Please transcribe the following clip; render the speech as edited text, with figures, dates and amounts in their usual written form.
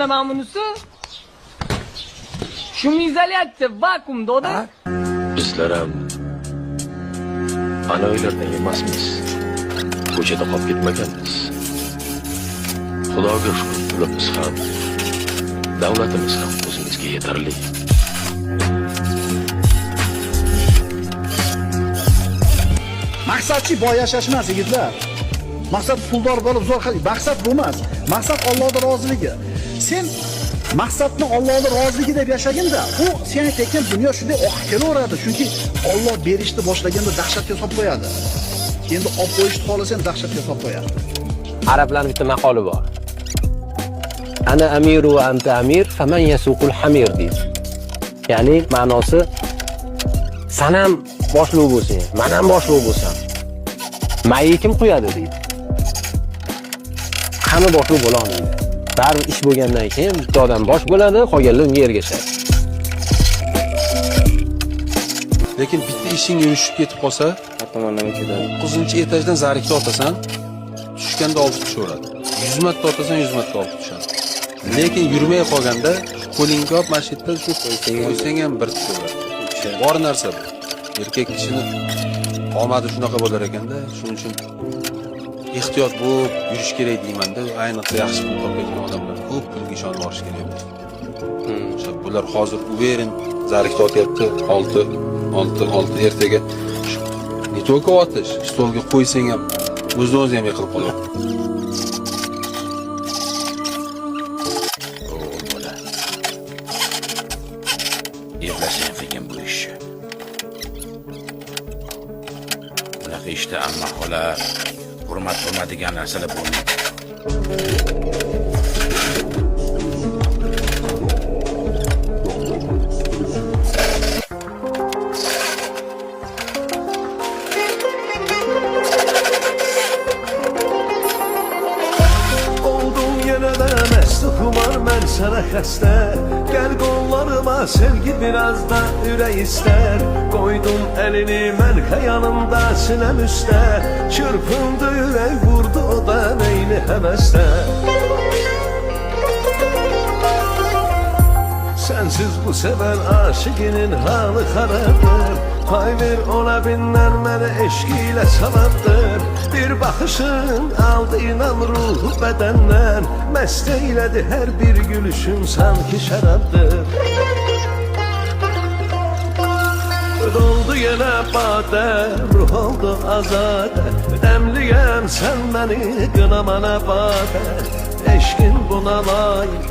qilaman bunisi. Shumizolyatsiya vakuumda oda. Bizlar ham ana uylardan emasmiz. Ko'chada qolib ketmaganmiz. Xudoga shukr, pulimiz ham, davlatimiz ham o'zimizga yetarli. Maqsadchi boy yashash emas, yigitlar. Maqsad puldor bo'lib zo'r qilish. Maqsad bu emas. Maqsad Allohning roziligi. Sen maqsadni Allohning roziligi deb yashaginda, u sen aytgan dunyo shunday oqib kelaveradi. Chunki Alloh berishni boshlaganda dahshatga solib qo'yadi. Endi olib qo'yishni xohlasang dahshatga solib qo'yadi. Arablarning bitta maqoli bor. Ana amiru va anta amir, faman yasuqul hamir deydi. Ya'ni ma'nosi sen ham boshliq bo'lsang, men ham boshliq bo'lsam, mayga kim qo'yadi deydi. Hamma boshliq bo'la olmaydi. Baribir ish bo'lgandan keyin bitta odam bosh bo'ladi, qolganlar unga ergashadi. Lekin bitta ishing yurishib ketib qolsa, har tomondan ketadi. 9-etajdan zarikni otasan, tushganda olib tushaveradi. 100 marta otasan, 100 marta olib tushadi. Lekin yurmay qolganda qo'lingga olib masjidda shu qo'ysang ham bir tushaveradi. Bor narsa bu. Erkak kishini omadi shunaqa bo'lar ekanda, shuning uchun ehtiyot bo'lib yurish kerak deyman-da. Ayniqsa yaxshi pul topadigan odamlar ko'p pulga ishonib borish kerak. Bular hozir uveren zarikni otyapti, 6 ertaga ne только otish, stolga qo'ysang ham o'zini ham yiqilib qoladi. Yig'lasang sekin bu ishni. Bunaqa ishda amma xola hurmat qilmadigan narsalar bo'lmaydi. Oldum yeniden mest kumar ben sana xəstə. Gel kollarıma sevgi biraz da ürək ister. Koydum elini mən xəyalımda sinem üstə. Çırpındı ürək vurdu o da neyni həvəsdə. Sensiz bu seven aşıkinin halı xarabdır. Pay ver ona binler məni eşkiyle salandır. Bir baxışın aldı inan ruhu bədəndən. Məst eylədi hər bir gülüşün sanki şərabdır. Doldu yenə badə, ruh oldu azadə. Dəmliyəm sən məni qınamana badə. Eşkin buna layık